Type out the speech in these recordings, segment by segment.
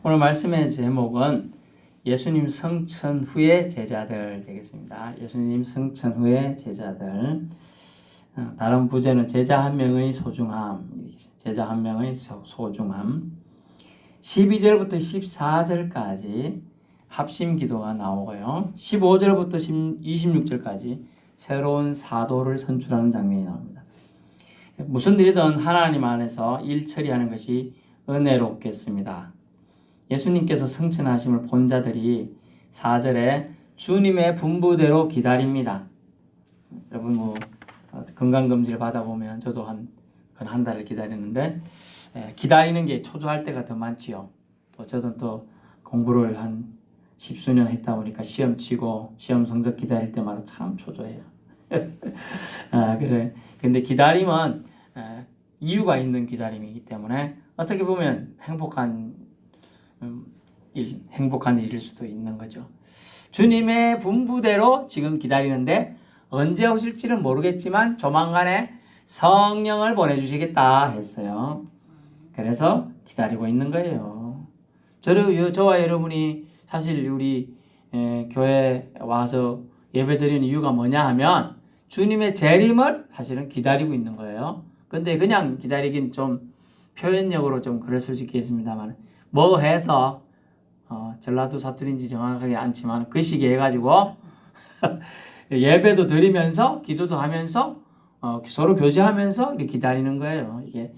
오늘 말씀의 제목은 예수님 성천 후의 제자들 되겠습니다. 예수님 성천 후의 제자들. 다른 부제는 제자 한 명의 소중함. 제자 한 명의 소중함. 12절부터 14절까지 합심 기도가 나오고요. 15절부터 26절까지 새로운 사도를 선출하는 장면이 나옵니다. 무슨 일이든 하나님 안에서 일 처리하는 것이 은혜롭겠습니다. 예수님께서 성천하심을 본 자들이 4절에 주님의 분부대로 기다립니다. 여러분 건강검진을 받아보면 저도 한 달을 기다리는데 기다리는 게 초조할 때가 더 많지요. 또 저도 또 공부를 한 10수년 했다 보니까 시험 치고 시험 성적 기다릴 때마다 참 초조해요. 그래. 근데 기다림은 이유가 있는 기다림이기 때문에 어떻게 보면 행복한 일일 수도 있는 거죠. 주님의 분부대로 지금 기다리는데 언제 오실지는 모르겠지만 조만간에 성령을 보내주시겠다 했어요. 그래서 기다리고 있는 거예요. 저와 여러분이 사실 우리 교회 와서 예배드리는 이유가 뭐냐 하면 주님의 재림을 사실은 기다리고 있는 거예요. 근데 그냥 기다리긴 좀 표현력으로 좀 그랬을 수 있겠습니다만 뭐 해서 전라도 사투리인지 정확하게 않지만 그 시기에 해가지고 예배도 드리면서 기도도 하면서 서로 교제하면서 이렇게 기다리는 거예요. 이게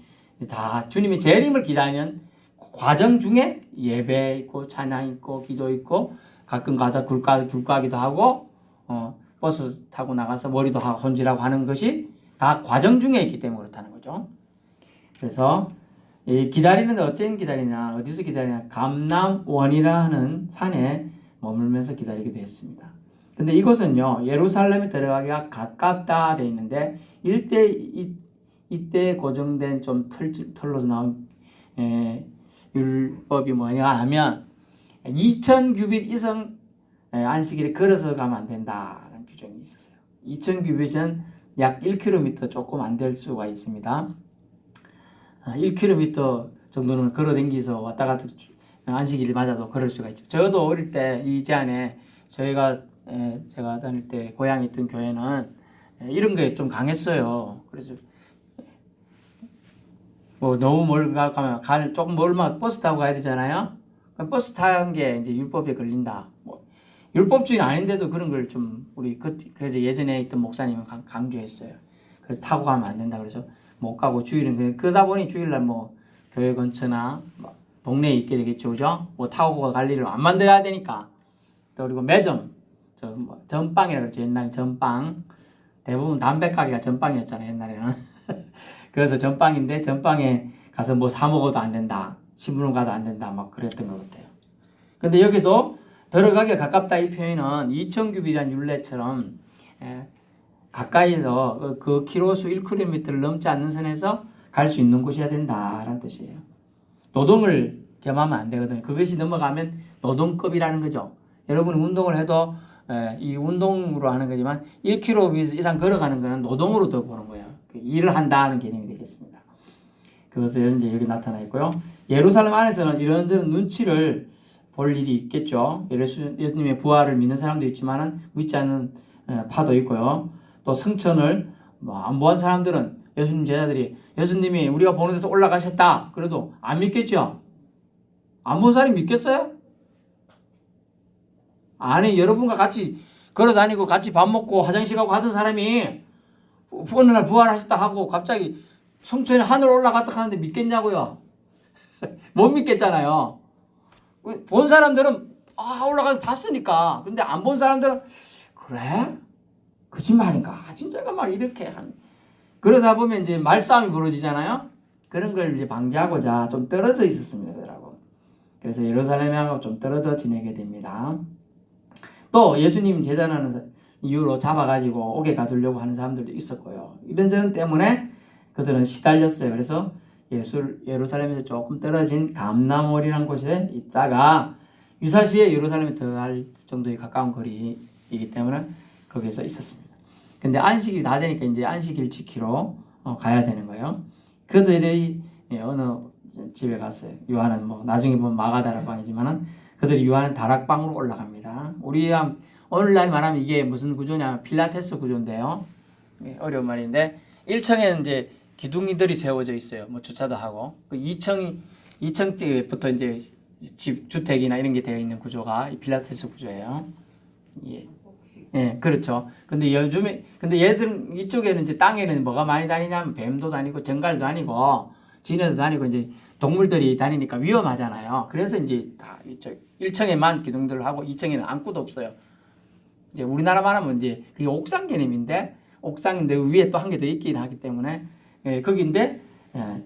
다 주님의 재림을 기다리는 과정 중에 예배 있고 찬양 있고 기도 있고 가끔 가다 굴 까기도 하고 버스 타고 나가서 머리도 하고 손질하고 하는 것이 다 과정 중에 있기 때문에 그렇다는 거죠. 그래서 기다리는데 어떤 기다리냐, 어디서 기다리냐, 감람원이라 하는 산에 머물면서 기다리기도 했습니다. 근데 이곳은요, 예루살렘에 들어가기가 가깝다 되어 있는데 이때 고정된 좀 털로서 나온 율법이 뭐냐 하면 2000규빗 이상 안식일에 걸어서 가면 안 된다는 규정이 있었어요. 2000규빗은 약 1km 조금 안 될 수가 있습니다. 1km 정도는 걸어 다니면서 왔다 갔다 안식일이 맞아도 걸을 수가 있죠. 저도 어릴 때 이제 안에 제가 다닐 때 고향에 있던 교회는 이런 게 좀 강했어요. 그래서 너무 멀리 가면 조금 멀면 버스 타고 가야 되잖아요. 그럼 버스 타는 게 이제 율법에 걸린다. 율법주의는 아닌데도 그런 걸 좀 그래서 예전에 있던 목사님은 강조했어요. 그래서 타고 가면 안 된다. 그래서 못 가고 주일은 그러다 보니 주일날 교회 근처나 동네에 있게 되겠죠, 그죠? 타고 갈 일을 안 만들어야 되니까. 또 그리고 매점, 전빵이라고 그랬죠. 옛날에 전빵. 대부분 담배 가게가 전빵이었잖아요, 옛날에는. 그래서 전빵인데 전빵에 가서 사 먹어도 안 된다. 신부름 가도 안 된다. 그랬던 것 같아요. 근데 여기서 들어가기가 가깝다 이 표현은 2000규빗이라는 율례처럼 가까이에서 그 키로수 1km를 넘지 않는 선에서 갈 수 있는 곳이어야 된다라는 뜻이에요. 노동을 겸하면 안 되거든요. 그것이 넘어가면 노동급이라는 거죠. 여러분이 운동을 해도 이 운동으로 하는 거지만 1km 이상 걸어가는 거는 노동으로 더 보는 거예요. 일을 한다는 개념이 되겠습니다. 그것을 이제 여기 나타나 있고요. 예루살렘 안에서는 이런저런 눈치를 볼 일이 있겠죠. 예수님의 부활을 믿는 사람도 있지만은 믿지 않는 파도 있고요. 또 성천을 안 본 사람들은 예수님 제자들이 예수님이 우리가 보는 데서 올라가셨다. 그래도 안 믿겠죠. 안 본 사람이 믿겠어요? 아니, 여러분과 같이 걸어 다니고 같이 밥 먹고 화장실 가고 하던 사람이 어느 날 부활하셨다 하고 갑자기 성천에 하늘 올라갔다 하는데 믿겠냐고요? 못 믿겠잖아요. 본 사람들은 올라가서 봤으니까. 근데 안 본 사람들은 그래? 거짓말인가? 진짜가 이렇게 그러다 보면 이제 말싸움이 벌어지잖아요. 그런 걸 이제 방지하고자 좀 떨어져 있었습니다, 그들하고. 그래서 예루살렘하고 좀 떨어져 지내게 됩니다. 또 예수님 제자라는 이유로 잡아가지고 옥에 가두려고 하는 사람들도 있었고요. 이런저런 때문에 그들은 시달렸어요. 그래서 예루살렘에서 조금 떨어진 감람원이라는 곳에 있다가 유사시에 예루살렘에 들어갈 정도의 가까운 거리이기 때문에 거기에서 있었습니다. 근데 안식일이 다 되니까 이제 안식일 지키러 가야 되는 거예요. 그들이 어느 집에 갔어요. 요한은 뭐 나중에 보면 마가 다락방이지만은 그들이 요한은 다락방으로 올라갑니다. 우리 오늘날 말하면 이게 무슨 구조냐? 필라테스 구조인데요. 어려운 말인데 1층에는 이제 기둥이들이 세워져 있어요. 뭐 주차도 하고 그 2층부터 이제 집 주택이나 이런 게 되어 있는 구조가 이 필라테스 구조예요. 예. 예, 그렇죠. 근데 요즘에 얘들 이쪽에는 이제 땅에는 뭐가 많이 다니냐면 뱀도 다니고 정갈도 다니고 지네도 다니고 이제 동물들이 다니니까 위험하잖아요. 그래서 이제 다 이쪽 1층에만 기둥들을 하고 2층에는 아무것도 없어요. 이제 우리나라 말하면 이제 그게 옥상 개념인데 옥상인데 위에 또 한 개 더 있긴 하기 때문에 예, 거기인데 예,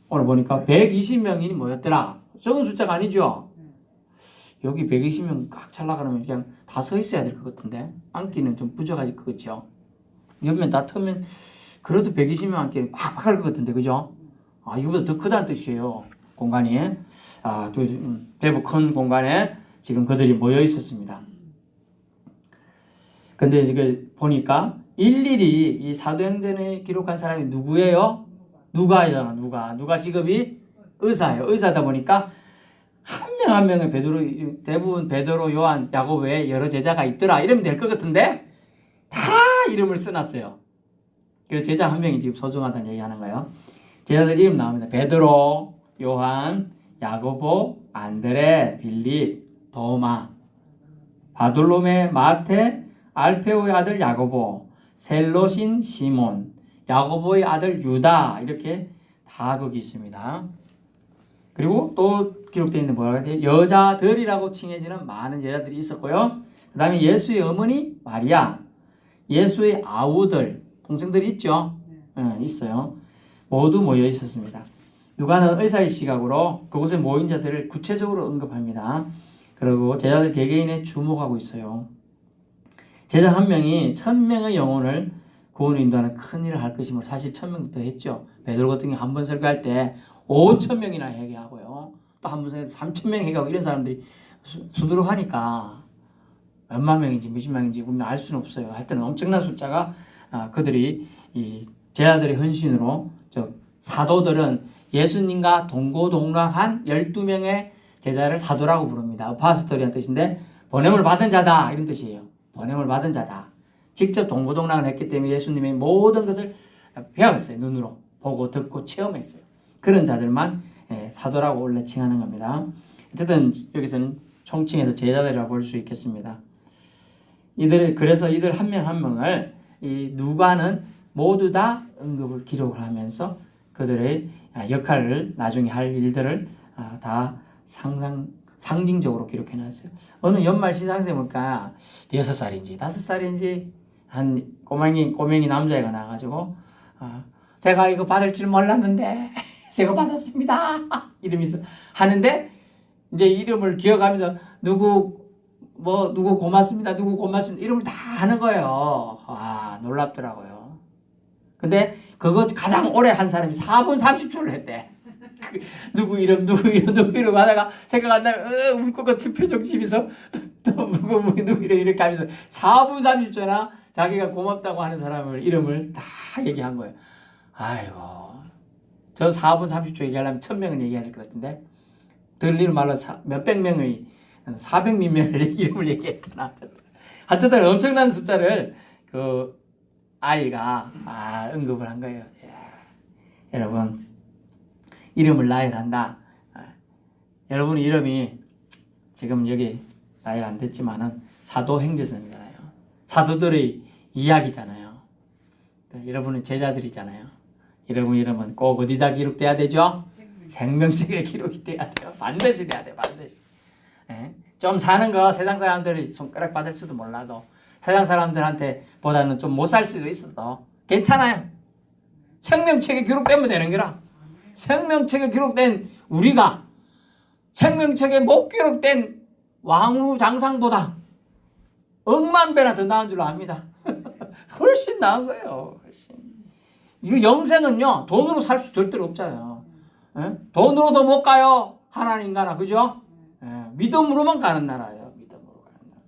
오늘 보니까 120명이 모였더라. 적은 숫자가 아니죠. 여기 120명 꽉 찰라 그러면 그냥 다 서 있어야 될 것 같은데 앉기는 좀 부족하지 그렇죠. 옆면 다 트면 그래도 120명 앉기는 팍팍 할 것 같은데 그죠? 아 이거보다 더 크다는 뜻이에요. 공간이 대부 큰 공간에 지금 그들이 모여 있었습니다. 근데 이게 보니까 일일이 이 사도행전에 기록한 사람이 누구예요? 누가잖아. 누가 직업이 의사예요. 의사다 보니까 한 명 한 명의 대부분 베드로, 요한, 야곱 외에 여러 제자가 있더라. 이러면 될 것 같은데 다 이름을 써놨어요. 그래서 제자 한 명이 지금 소중하다는 얘기하는 거예요. 제자들 이름 나옵니다. 베드로, 요한, 야고보, 안드레, 빌립, 도마, 바돌로메, 마테, 알페오의 아들 야고보, 셀롯인 시몬, 야고보의 아들 유다 이렇게 다 거기 있습니다. 그리고 또 기록되어 있는 뭐라고 해야 돼요? 여자들이라고 칭해지는 많은 여자들이 있었고요. 그 다음에 예수의 어머니 마리아, 예수의 아우들, 동생들이 있죠? 네, 있어요. 모두 모여 있었습니다. 누가는 의사의 시각으로 그곳에 모인 자들을 구체적으로 언급합니다. 그리고 제자들 개개인에 주목하고 있어요. 제자 한 명이 1000명의 영혼을 구원을 인도하는 큰 일을 할 것이므로 사실 1000명부터 했죠. 베드로 같은 경우 한 번 설교할 때 5000명이나 회개하고요. 또 한 번 설교할 때 3000명 회개하고 이런 사람들이 수두룩하니까 몇만 명인지 몇십 명인지 우리는 알 수는 없어요. 하여튼 엄청난 숫자가 그들이 이 제자들의 헌신으로 사도들은 예수님과 동고동락한 12명의 제자를 사도라고 부릅니다. 아파스토리한 뜻인데 보냄을 받은 자다 이런 뜻이에요. 보냄을 받은 자다. 직접 동고동락을 했기 때문에 예수님의 모든 것을 배웠어요. 눈으로 보고 듣고 체험했어요. 그런 자들만 사도라고 원래 칭하는 겁니다. 어쨌든 여기서는 총칭해서 제자들이라고 볼 수 있겠습니다. 그래서 이들 한 명 한 명을 이 누가는 모두 다 언급을 기록을 하면서 그들의 역할을 나중에 할 일들을 다 상징적으로 기록해 놨어요. 어느 연말 시상식에 보니까 6살인지 5살인지 한 꼬맹이 남자애가 나와가지고 제가 이거 받을 줄 몰랐는데 제가 받았습니다 이러면서 하는데 이제 이름을 기억하면서 누구 고맙습니다 이름을 다 하는 거예요. 놀랍더라고요. 근데 그거 가장 오래 한 사람이 4분 30초를 했대. 누구 이름 하다가 생각 안 나면 울 것 같은 표정 지면서 또 누구 이름 이렇게 하면서 4분 30초나 자기가 고맙다고 하는 사람을 이름을 다 얘기한 거예요. 아이고 저 4분 30초 얘기하려면 1000명은 얘기해야 될 것 같은데 들리는 말로 몇백 명의 400몇 명의 이름을 얘기했더나. 어쨌든 엄청난 숫자를 그 아이가 언급을 한 거예요. 여러분 이름을 나열한다. 여러분 이름이 지금 여기 나열 안 됐지만은 사도행전이잖아요. 사도들의 이야기잖아요. 여러분은 제자들이잖아요. 여러분 이름은 꼭 어디다 기록돼야 되죠? 생명책에 기록이 돼야 돼요. 반드시 돼야 돼요. 반드시. 좀 사는 거 세상 사람들이 손가락 받을 수도 몰라도 세상 사람들한테 보다는 좀 못 살 수도 있어도 괜찮아요. 생명책에 기록되면 되는 거라. 생명책에 기록된 우리가 생명책에 못 기록된 왕후 장상보다 억만 배나 더 나은 줄 압니다. 훨씬 나은 거예요. 훨씬. 이거 영생은요 돈으로 살 수 절대로 없잖아요. 돈으로도 못 가요. 하나님 나라 그죠? 믿음으로만 가는 나라예요. 믿음으로 가는 나라.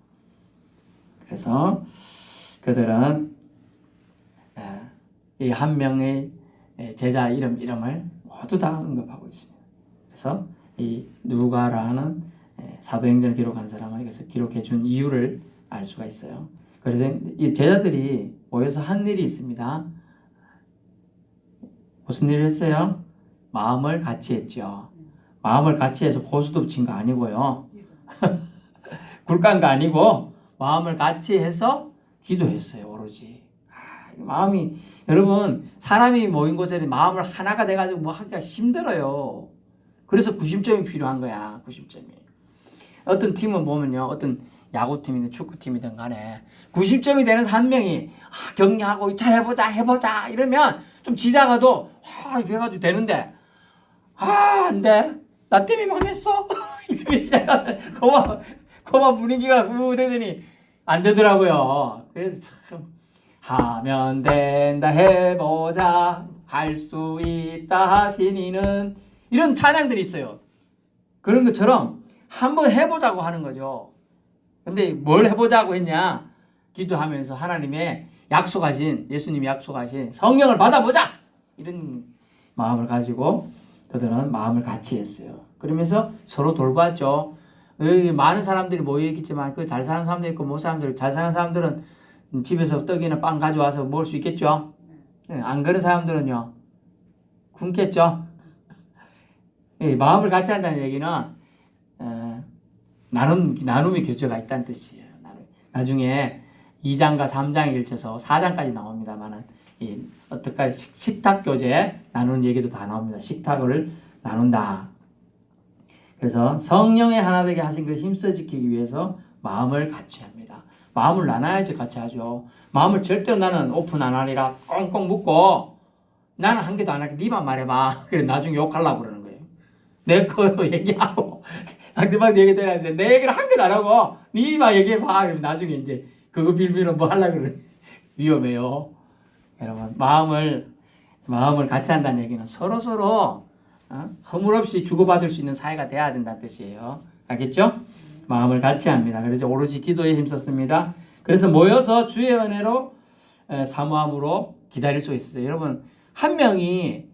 그래서 그들은 이 한 명의 제자 이름을 모두 다 언급하고 있습니다. 그래서 이 누가라는 사도행전을 기록한 사람은 여기서 기록해 준 이유를 알 수가 있어요. 그래서 이 제자들이 모여서 한 일이 있습니다. 무슨 일을 했어요? 마음을 같이 했죠. 마음을 같이 해서 고수도 붙인 거 아니고요. 굴간 거 아니고 마음을 같이 해서 기도했어요. 오로지. 마음이 여러분 사람이 모인 곳에 마음을 하나가 돼가지고 뭐 하기가 힘들어요. 그래서 구심점이 필요한 거야. 구심점이. 어떤 팀은 보면요. 어떤 야구팀이든 축구팀이든 간에 구심점이 되는 한 명이 격려하고 잘 해보자 이러면 좀 지다가도 이렇게 해가지고 되는데 안 돼. 나 때문에 망했어. 이렇게 시작하면 그만 분위기가 되더니 안 되더라고요. 그래서 참 하면 된다 해보자 할 수 있다 하시니는 이런 찬양들이 있어요. 그런 것처럼 한번 해보자고 하는 거죠. 근데 뭘 해보자고 했냐? 기도하면서 하나님의 약속하신 예수님이 약속하신 성령을 받아보자 이런 마음을 가지고 그들은 마음을 같이 했어요. 그러면서 서로 돌봤죠. 여기 많은 사람들이 모여있겠지만 그 잘 사는 사람도 있고 못 사는 사람들 잘 사는 사람들은 집에서 떡이나 빵 가져와서 먹을 수 있겠죠. 안 그런 사람들은요 굶겠죠. 마음을 같이 한다는 얘기는 나눔의 교제가 있다는 뜻이에요. 나중에 2장과 3장에 걸쳐서 4장까지 나옵니다만은 어떻게 식탁 교제 나누는 얘기도 다 나옵니다. 식탁을 나눈다. 그래서 성령의 하나 되게 하신 그 힘써 지키기 위해서 마음을 같이 합니다. 마음을 나눠야지 같이 하죠. 마음을 절대로 나는 오픈 안 하리라 꽁꽁 묶고 나는 한 개도 안 할게 니만 말해봐. 그래 나중에 욕하려고 그러는 거예요. 내 것도 얘기하고 상대방도 얘기해야 내 얘기를 한 개도 안 하고 니만 얘기해봐. 그러면 나중에 이제 그거 빌미로 뭐 하려고 그래. 위험해요. 여러분 마음을 같이 한다는 얘기는 서로 허물없이 주고받을 수 있는 사이가 돼야 된다는 뜻이에요. 알겠죠? 마음을 같이 합니다. 그래서 오로지 기도에 힘썼습니다. 그래서 모여서 주의 은혜로 사모함으로 기다릴 수 있어요. 여러분 한 명이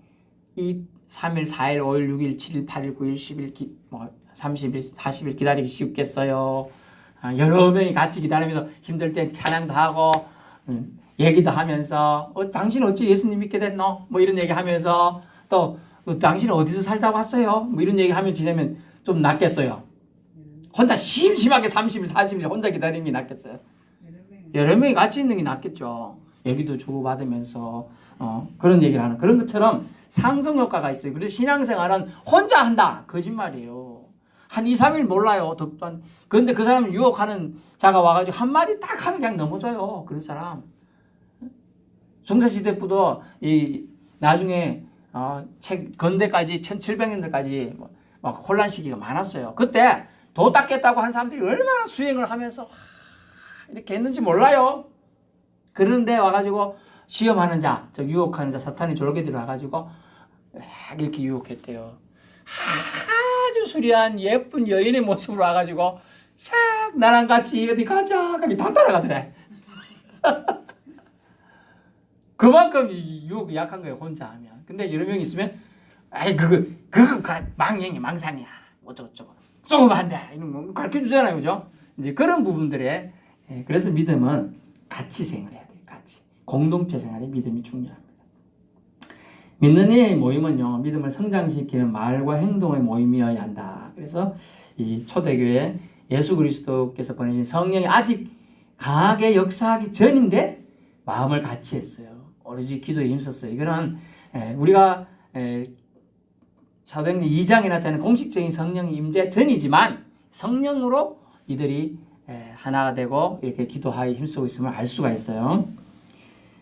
이 3일, 4일, 5일, 6일, 7일, 8일, 9일, 10일, 30일, 40일 기다리기 쉽겠어요. 여러 명이 같이 기다리면서 힘들 때 찬양도 하고 얘기도 하면서 당신 어찌 예수님 믿게 됐노? 뭐 이런 얘기하면서 또 당신은 어디서 살다 왔어요? 뭐 이런 얘기하면 지내면 좀 낫겠어요. 혼자 심심하게 30일, 40일 혼자 기다리는 게 낫겠어요. 여러 명이 같이 있는 게 낫겠죠. 얘기도 주고받으면서 그런 얘기를 하는 그런 것처럼 상성 효과가 있어요. 그래서 신앙생활은 혼자 한다. 거짓말이에요. 한 2, 3일 몰라요. 그런데 그 사람을 유혹하는 자가 와가지고 한마디 딱 하면 그냥 넘어져요. 그런 사람. 중세시대부터 나중에 건대까지 1700년대까지 막 혼란 시기가 많았어요. 그때 도 닦겠다고 한 사람들이 얼마나 수행을 하면서 이렇게 했는지 몰라요. 그런데 와가지고 시험하는 자, 유혹하는 자, 사탄이 졸게 들어와가지고 이렇게 유혹했대요. 아주 수려한 예쁜 여인의 모습으로 와가지고 싹 나랑 같이 어디 가자 그러면 다 따라가더래. 그만큼 유혹이 약한 거예요. 혼자 하면. 근데 여러 명 있으면 그거 망상이야. 어쩌고저쩌고 쏘면 안 돼. 이런 거 가르쳐주잖아요. 그죠? 이제 그런 부분들에 그래서 믿음은 같이 생활해야 돼요. 같이. 공동체 생활에 믿음이 중요합니다. 믿는 이의 모임은요. 믿음을 성장시키는 말과 행동의 모임이어야 한다. 그래서 이 초대교회 예수 그리스도께서 보내신 성령이 아직 강하게 역사하기 전인데 마음을 같이 했어요. 오로지 기도에 힘썼어요. 이거는 우리가 사도행전 2장에 나타나는 공식적인 성령의 임재 전이지만 성령으로 이들이 하나가 되고 이렇게 기도하에 힘쓰고 있음을 알 수가 있어요.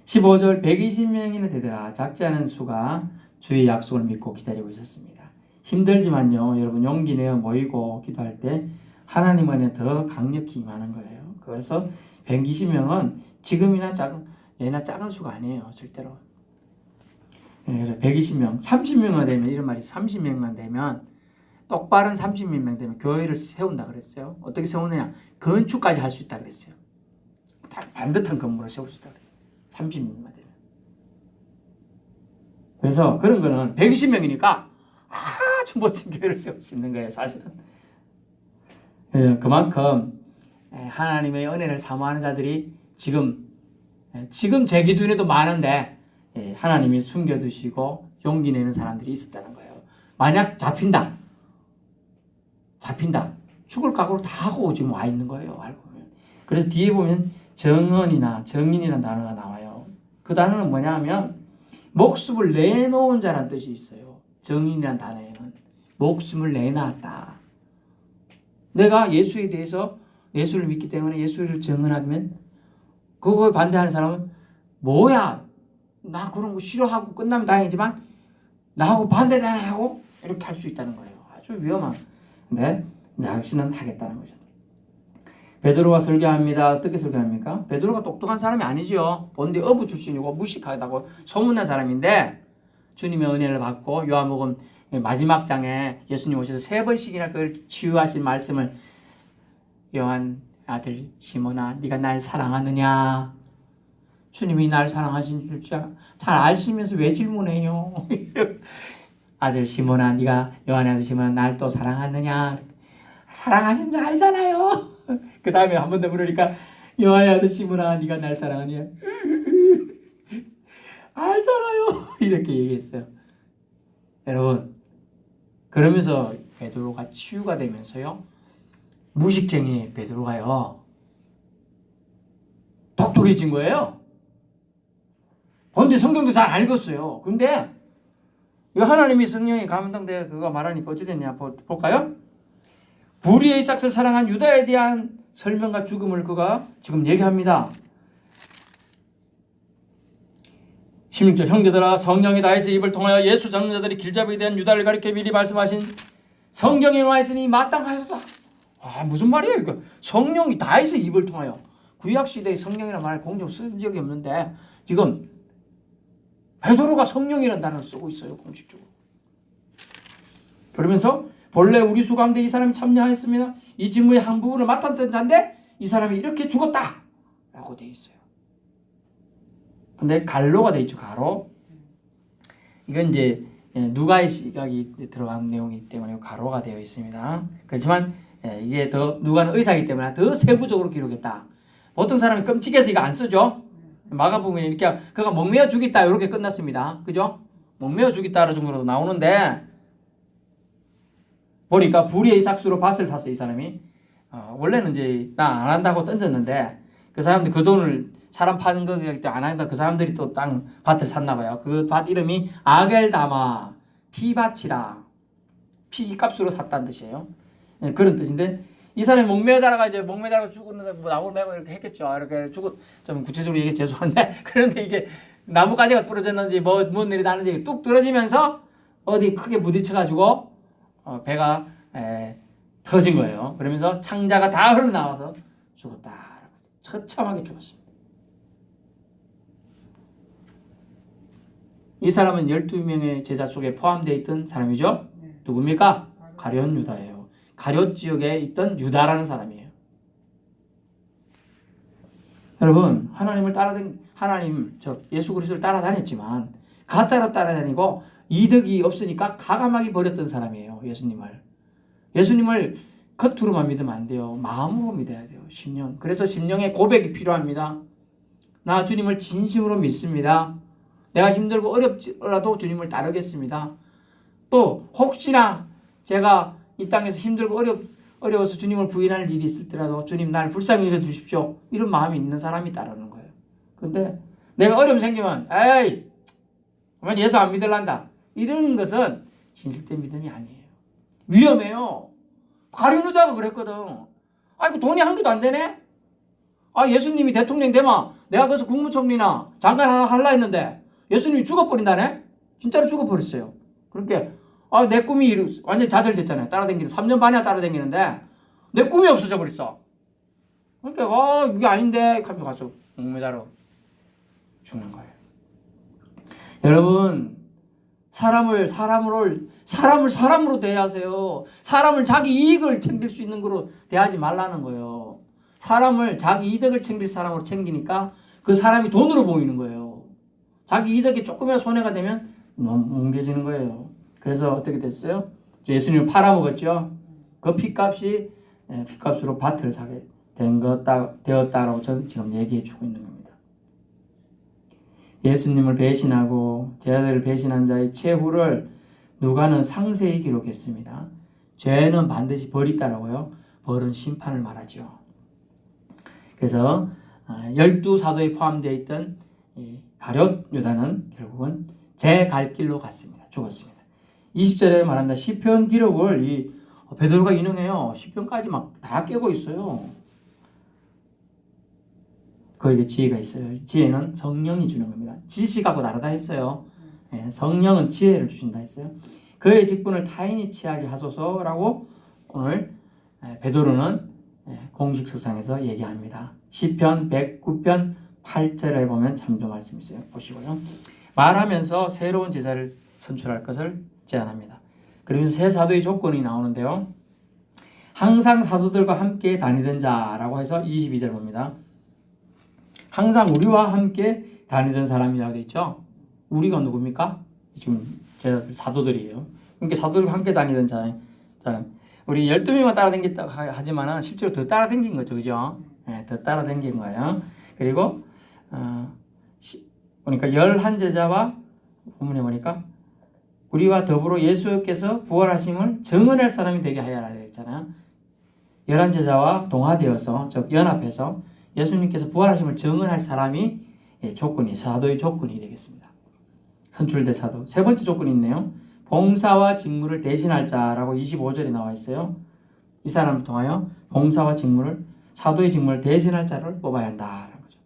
15절 120명이나 되더라. 작지 않은 수가 주의 약속을 믿고 기다리고 있었습니다. 힘들지만요. 여러분 용기 내어 모이고 기도할 때 하나님 안에 더 강력히 임하는 거예요. 그래서 120명은 지금이나 작은 수가 아니에요. 절대로. 120명, 30명만 되면 이런 말이 30명만 되면 똑바른 30명 되면 교회를 세운다 그랬어요. 어떻게 세우느냐? 건축까지 할 수 있다 그랬어요. 반듯한 건물을 세울 수 있다 그랬어요. 30명만 되면. 그래서 그런 거는 120명이니까 아주 멋진 교회를 세울 수 있는 거예요, 사실은. 그만큼 하나님의 은혜를 사모하는 자들이 지금 제 기준에도 많은데 하나님이 숨겨두시고 용기 내는 사람들이 있었다는 거예요. 만약 잡힌다. 죽을 각오로 다 하고 지금 와 있는 거예요. 알고 보면. 그래서 뒤에 보면 정언이나 정인이라는 단어가 나와요. 그 단어는 뭐냐 하면 목숨을 내놓은 자란 뜻이 있어요. 정인이라는 단어에는 목숨을 내놨다. 내가 예수에 대해서 예수를 믿기 때문에 예수를 정언하면 그거에 반대하는 사람은 뭐야? 나 그런 거 싫어하고 끝나면 다행이지만 나하고 반대되나 하고 이렇게 할 수 있다는 거예요. 아주 위험한. 근데 당신은 하겠다는 거죠. 베드로가 설교합니다. 어떻게 설교합니까? 베드로가 똑똑한 사람이 아니지요. 본디 어부 출신이고 무식하다고 소문난 사람인데 주님의 은혜를 받고 요한복음 마지막 장에 예수님 오셔서 3번씩이나 그걸 치유하신 말씀을 요한 아들 시몬아 네가 날 사랑하느냐? 주님이 날 사랑하신 줄 잘 아시면서 왜 질문해요? 아들 시몬아 네가 요한의 아들 시몬아 날 또 사랑하느냐? 사랑하신 줄 알잖아요. 그 다음에 한 번 더 물으니까 요한의 아들 시몬아 네가 날 사랑하냐? 알잖아요. 이렇게 얘기했어요. 여러분 그러면서 베드로가 치유가 되면서요. 무식쟁이 베드로가요. 똑똑해진 거예요. 본디 성경도 잘 안 읽었어요. 근데 이 하나님이 성령이 감동돼 그거 말하니까 어찌 됐냐 볼까요? 불의의 삭을 사랑한 유다에 대한 설명과 죽음을 그가 지금 얘기합니다. 16절 형제들아 성령이 다윗의 입을 통하여 예수 잡는 자들이 길잡이에 대한 유다를 가리켜 미리 말씀하신 성경에 나와있으니 마땅하였다. 무슨 말이에요 이거? 성령이 다윗의 입을 통하여 구약시대에 성령이라는 말을 공적 쓴 적이 없는데 지금 베드로가 성령이라는 단어를 쓰고 있어요. 공식적으로. 그러면서 본래 우리 수 가운데 이 사람이 참여하였습니다. 이 직무의 한 부분을 맡았던 자인데 이 사람이 이렇게 죽었다 라고 되어 있어요. 근데 갈로가 되어 있죠. 가로. 이건 이제 누가의 시각이 들어간 내용이기 때문에 가로가 되어 있습니다. 그렇지만 이게 더 누가는 의사이기 때문에 더 세부적으로 기록했다. 보통 사람이 끔찍해서 이거 안 쓰죠. 마가복음에 이렇게 그가 목매어 죽였다 이렇게 끝났습니다. 그죠? 목매어 죽였다 정도로 나오는데 보니까 불의의 삭수로 밭을 샀어요. 이 사람이. 원래는 이제 나 안 한다고 던졌는데 그 사람들이 그 돈을 사람 파는 거기 때문에 안 한다. 그 사람들이 또 땅 밭을 샀나 봐요. 그 밭 이름이 아겔다마 피밭이라 피값으로 샀다는 뜻이에요. 그런 뜻인데 이 사람이 목매다가 이제 목매다가 죽었는데 뭐 나무를 메고 이렇게 했겠죠. 이렇게 좀 구체적으로 얘기 죄송한데 그런데 이게 나무가지가 부러졌는지 뭔 일이 나는지 뚝 떨어지면서 어디 크게 부딪혀가지고 배가 터진 거예요. 그러면서 창자가 다 흘러나와서 죽었다. 처참하게 죽었습니다. 이 사람은 12명의 제자 속에 포함되어 있던 사람이죠. 누굽니까? 가룟 유다예요. 가룟 지역에 있던 유다라는 사람이에요. 여러분 하나님 예수 그리스도를 따라다녔지만 가짜로 따라다니고 이득이 없으니까 가감하게 버렸던 사람이에요. 예수님을 겉으로만 믿으면 안 돼요. 마음으로 믿어야 돼요. 심령. 그래서 심령의 고백이 필요합니다. 나 주님을 진심으로 믿습니다. 내가 힘들고 어렵더라도 주님을 따르겠습니다. 또 혹시나 제가 이 땅에서 힘들고 어려워서 주님을 부인할 일이 있을 때라도 주님 날 불쌍히 여겨 주십시오. 이런 마음이 있는 사람이 따르는 거예요. 근데 내가 어려움 생기면 에이 예수 안 믿을란다. 이러는 것은 진실된 믿음이 아니에요. 위험해요. 가룟 유다가 그랬거든. 아이고 돈이 한 개도 안 되네. 예수님이 대통령 되면 내가 거기서 국무총리나 장관 하나 할라 했는데 예수님이 죽어버린다네. 진짜로 죽어버렸어요. 그러니까 내 꿈이 완전히 좌절됐잖아요. 따라다니는 3년 반이나 따라다니는데 내 꿈이 없어져 버렸어. 그러니까 이게 아닌데 하면서 가서 목매다로 죽는 거예요. 여러분 사람을 사람으로 대하세요. 사람을 자기 이익을 챙길 수 있는 거로 대하지 말라는 거예요. 사람을 자기 이득을 챙길 사람으로 챙기니까 그 사람이 돈으로 보이는 거예요. 자기 이득이 조금이라도 손해가 되면 뭉개지는 거예요. 그래서 어떻게 됐어요? 예수님을 팔아먹었죠. 그 피값이 피값으로 밭을 사게 되었다라고 저는 지금 얘기해 주고 있는 겁니다. 예수님을 배신하고 제자들을 배신한 자의 최후를 누가는 상세히 기록했습니다. 죄는 반드시 벌이 있다라고요. 벌은 심판을 말하죠. 그래서 12사도에 포함되어 있던 가룟 유다는 결국은 제 갈 길로 갔습니다. 죽었습니다. 20절에 말합니다. 시편 기록을 이 베드로가 인용해요. 시편까지 막 다 깨고 있어요. 그에게 지혜가 있어요. 지혜는 성령이 주는 겁니다. 지식하고 다르다 했어요. 성령은 지혜를 주신다 했어요. 그의 직분을 타인이 취하게 하소서라고 오늘 베드로는 공식 서상에서 얘기합니다. 시편 109편 8절에 보면 참조 말씀이 있어요. 보시고요. 말하면서 새로운 제자를 선출할 것을 제안합니다. 그러면서 새 사도의 조건이 나오는데요. 항상 사도들과 함께 다니던 자라고 해서 22절 봅니다. 항상 우리와 함께 다니던 사람이라고 되어 있죠. 우리가 누굽니까? 지금 제자들 사도들이에요. 그러니까 사도들과 함께 다니던 자. 우리 12명만 따라다녔다 하지만 실제로 더 따라다닌 거죠. 그죠? 더 따라다닌 거예요. 그리고 보니까 11제자와 본문에 보니까 우리와 더불어 예수께서 부활하심을 증언할 사람이 되게 하여라 했잖아요. 11제자와 동화되어서 즉 연합해서 예수님께서 부활하심을 증언할 사람이 조건이 사도의 조건이 되겠습니다. 선출된 사도. 세 번째 조건이 있네요. 봉사와 직무를 대신할 자라고 25절에 나와 있어요. 이 사람을 통하여 봉사와 직무를 사도의 직무를 대신할 자를 뽑아야 한다는 거죠.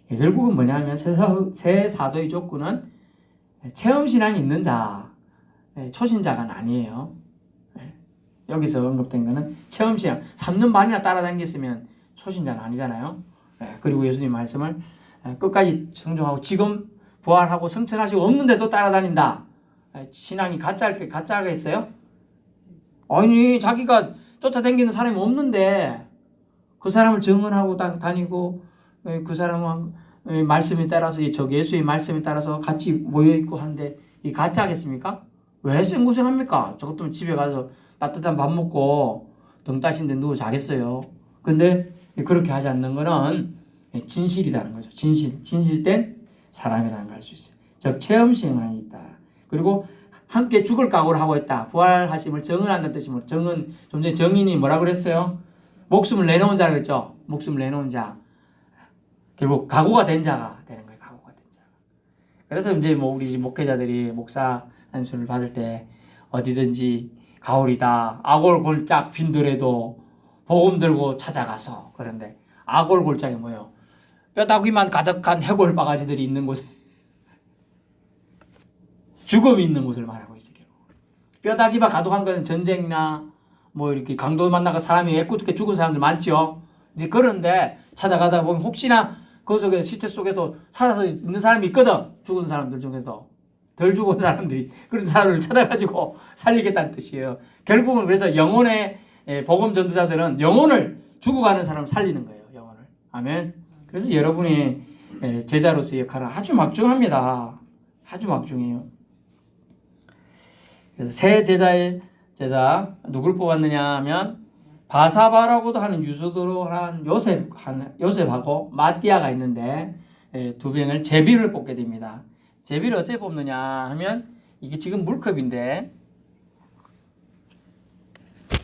결국은 뭐냐면 새 사도의 조건은 체험신앙이 있는 자, 초신자가 아니에요. 여기서 언급된 거는 체험신앙. 3년 반이나 따라다녔으면 초신자는 아니잖아요. 그리고 예수님 말씀을 끝까지 성종하고 지금 부활하고 성천하시고 없는데도 따라다닌다. 신앙이 가짜가 있어요? 아니 자기가 쫓아다니는 사람이 없는데 그 사람을 증언하고 다니고 그 사람은 말씀에 따라서 예수의 말씀에 따라서 같이 모여있고 하는데 이 가짜겠습니까? 왜 생고생합니까? 저것도 집에 가서 따뜻한 밥 먹고 등 따신 데 누워 자겠어요. 근데 그렇게 하지 않는 거는 진실이라는 거죠. 진실된 사람이라는 걸 알 수 있어요. 즉 체험신앙이 있다. 그리고 함께 죽을 각오를 하고 있다. 부활하심을 증언한다는 뜻이고 좀 전에 정인이 뭐라 그랬어요? 목숨을 내놓은 자라고 했죠. 목숨을 내놓은 자. 결국 각오가 된 자가 되는 거예요. 각오가 된 자. 그래서 이제 우리 목회자들이 목사 안수를 받을 때 어디든지 가오리다. 아골골짝 빈들에도 복음 들고 찾아가서 그런데 아골골짝이 뭐예요? 뼈다귀만 가득한 해골 바가지들이 있는 곳에 죽음이 있는 곳을 말하고 있어요. 뼈다귀만 가득한 것은 전쟁이나 이렇게 강도 만나가 사람이 애꿎게 죽은 사람들 많죠. 이제 그런데 찾아가다 보면 혹시나 그 속에 시체 속에서 살아서 있는 사람이 있거든. 죽은 사람들 중에서 덜 죽은 사람들이 그런 사람을 찾아가지고 살리겠다는 뜻이에요. 결국은 그래서 영혼의 복음 전도자들은 영혼을 죽어가는 사람을 살리는 거예요. 영혼을. 아멘. 그래서 여러분이 제자로서의 역할은 아주 막중합니다. 아주 막중해요. 그래서 새 제자 누굴 뽑았느냐 하면 바사바라고도 하는 유소도로 한 요셉하고 마띠아가 있는데 두 명을 제비를 뽑게 됩니다. 제비를 어떻게 뽑느냐 하면 이게 지금 물컵인데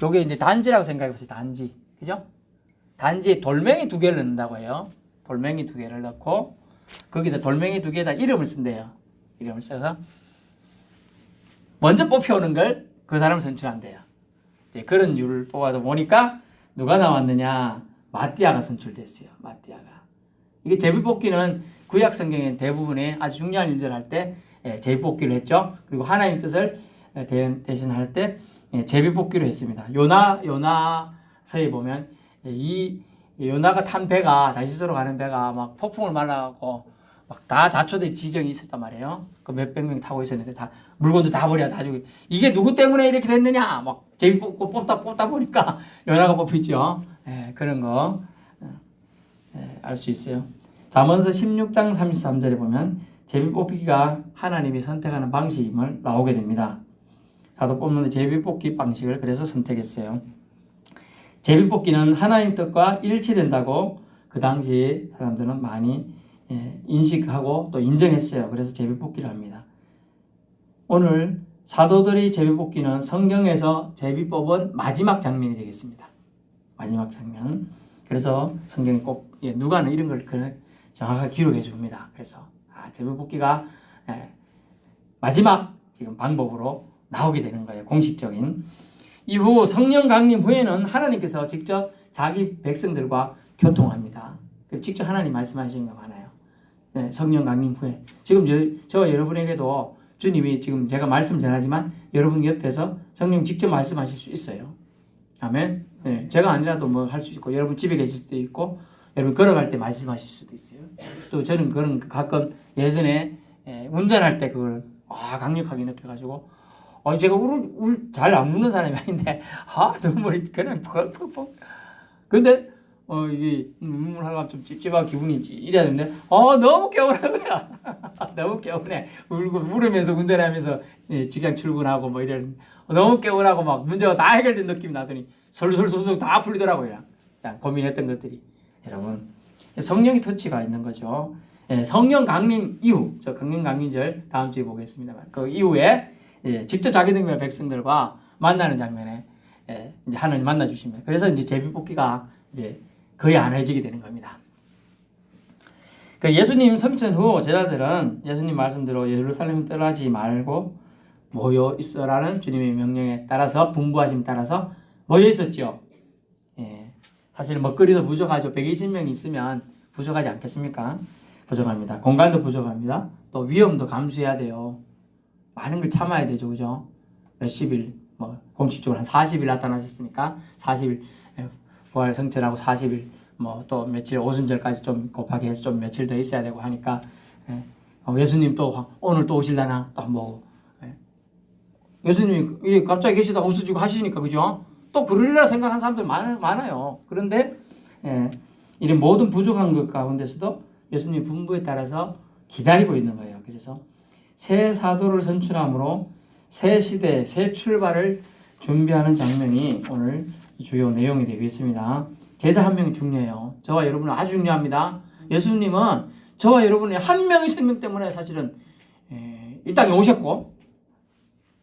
요게 이제 단지라고 생각해 보세요. 단지. 그죠? 단지에 돌멩이 2개를 넣는다고 해요. 돌멩이 2개를 넣고 거기다 돌멩이 2개에다 이름을 쓴대요. 이름을 써서 먼저 뽑혀오는 걸 그 사람을 선출한대요. 이제 그런 이유를 뽑아서 보니까 누가 나왔느냐? 마띠아가 선출됐어요. 마띠아가. 이게 제비 뽑기는 구약 성경의 대부분의 아주 중요한 일들을 할 때 제비 뽑기를 했죠. 그리고 하나님 뜻을 대신할 때 제비 뽑기로 했습니다. 요나서에 보면 이 요나가 탄 배가 다시스로 가는 배가 막 폭풍을 말라갖고 막 다 자초될 지경이 있었단 말이에요. 그 몇백 명 타고 있었는데 다 물건도 다 버려 다 주고 이게 누구 때문에 이렇게 됐느냐 막 제비 뽑고 뽑다 보니까 요나가 뽑혔죠. 그런 거 알 수 있어요. 잠언서 16장 33절에 보면 제비뽑기가 하나님이 선택하는 방식임을 나오게 됩니다. 사도 뽑는데 제비뽑기 방식을 그래서 선택했어요. 제비뽑기는 하나님 뜻과 일치된다고 그 당시 사람들은 많이 인식하고 또 인정했어요. 그래서 제비뽑기를 합니다. 오늘 사도들이 제비뽑기는 성경에서 제비 뽑은 마지막 장면이 되겠습니다. 마지막 장면. 그래서 성경에 꼭 누가는 이런 걸 정확하게 기록해 줍니다. 그래서 제비뽑기가 마지막 지금 방법으로 나오게 되는 거예요. 공식적인. 이후 성령 강림 후에는 하나님께서 직접 자기 백성들과 교통합니다. 직접 하나님 말씀하시는 게 많아요. 성령 강림 후에. 지금 저 여러분에게도 주님이 지금 제가 말씀 전하지만 여러분 옆에서 성령 직접 말씀하실 수 있어요. 아멘. 제가 아니라도 뭐 할 수 있고 여러분 집에 계실 수도 있고 여러분 걸어갈 때 말씀하실 수도 있어요. 또 저는 그런 가끔 예전에 운전할 때 그걸 강력하게 느껴가지고 제가 잘 안 우는 사람이 아닌데 눈물이 그냥 퍽퍽퍽. 근데 이게 눈물 하다가 좀 찝찝하고 기분이 이래야 되는데 너무 개운한 거야. 너무 개운해. 울으면서 운전하면서 직장 출근하고 뭐 이런 너무 개운하고 막 문제가 다 해결된 느낌이 나더니 솔솔솔솔 다 풀리더라고요. 고민했던 것들이. 여러분 성령의 터치가 있는 거죠. 성령 강림 이후 저 강림 강림절 다음 주에 보겠습니다만 그 이후에 직접 자기 등별 백성들과 만나는 장면에 이제 하나님 만나 주십니다. 그래서 이제 제비뽑기가 이제 거의 안 해지게 되는 겁니다. 그러니까 예수님 성천 후 제자들은 예수님 말씀대로 예루살렘 떠나지 말고 모여 있어라는 주님의 명령에 따라서 분부하심 따라서 모여 있었죠. 사실 먹거리도 부족하죠. 120명이 있으면 부족하지 않겠습니까? 부족합니다. 공간도 부족합니다. 또 위험도 감수해야 돼요. 많은 걸 참아야 되죠. 그죠? 몇십일, 공식적으로 한 40일 나타나셨으니까 40일 부활 성천하고 40일 또 며칠 오순절까지 좀 곱하기 해서 좀 며칠 더 있어야 되고 하니까 예수님 또 오늘 또 오실라나 또 한번 예수님이 갑자기 계시다가 웃어지고 하시니까 그죠? 또 그러리라 생각하는 사람들 많아요. 그런데 이런 모든 부족한 것 가운데서도 예수님 분부에 따라서 기다리고 있는 거예요. 그래서 새 사도를 선출함으로 새 시대, 새 출발을 준비하는 장면이 오늘 주요 내용이 되겠습니다. 제자 한 명이 중요해요. 저와 여러분은 아주 중요합니다. 예수님은 저와 여러분의 한 명의 생명 때문에 사실은 이 땅에 오셨고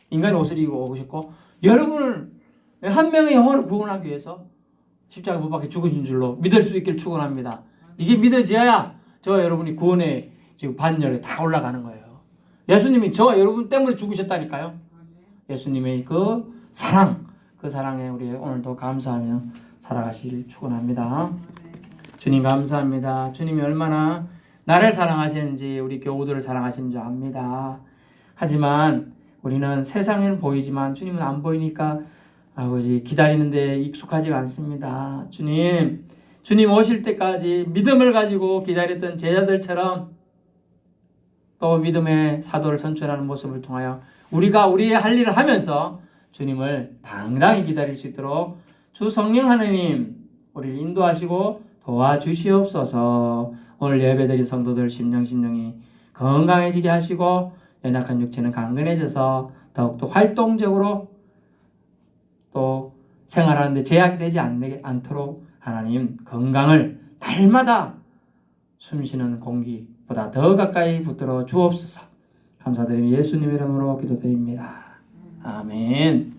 인간의 옷을 입고 오셨고 여러분을 한 명의 영혼을 구원하기 위해서 십자가 못 박혀 죽으신 줄로 믿을 수 있기를 축원합니다. 이게 믿어져야 저와 여러분이 구원의 지금 반열에 다 올라가는 거예요. 예수님이 저와 여러분 때문에 죽으셨다니까요. 예수님의 그 사랑, 그 사랑에 우리 오늘도 감사하며 살아가시길 축원합니다. 주님 감사합니다. 주님이 얼마나 나를 사랑하시는지 우리 교우들을 사랑하시는 줄 압니다. 하지만 우리는 세상에는 보이지만 주님은 안 보이니까 아버지 기다리는데 익숙하지가 않습니다. 주님 오실 때까지 믿음을 가지고 기다렸던 제자들처럼 또 믿음의 사도를 선출하는 모습을 통하여 우리가 우리의 할 일을 하면서 주님을 당당히 기다릴 수 있도록 주 성령 하나님 우리를 인도하시고 도와주시옵소서. 오늘 예배드린 성도들 심령이 건강해지게 하시고 연약한 육체는 강건해져서 더욱더 활동적으로 또 생활하는데 제약이 되지 않도록 하나님 건강을 날마다 숨쉬는 공기보다 더 가까이 붙들어 주옵소서. 감사드리며 예수님 이름으로 기도드립니다. 아멘.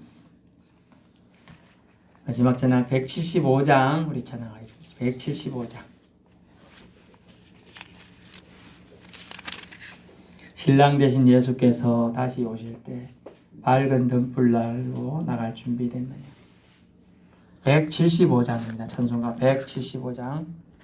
마지막 찬양 175장 우리 찬양하겠습니다. 175장 신랑 되신 예수께서 다시 오실 때 밝은 등불날로 나갈 준비됐느냐. 175장입니다. 찬송가 175장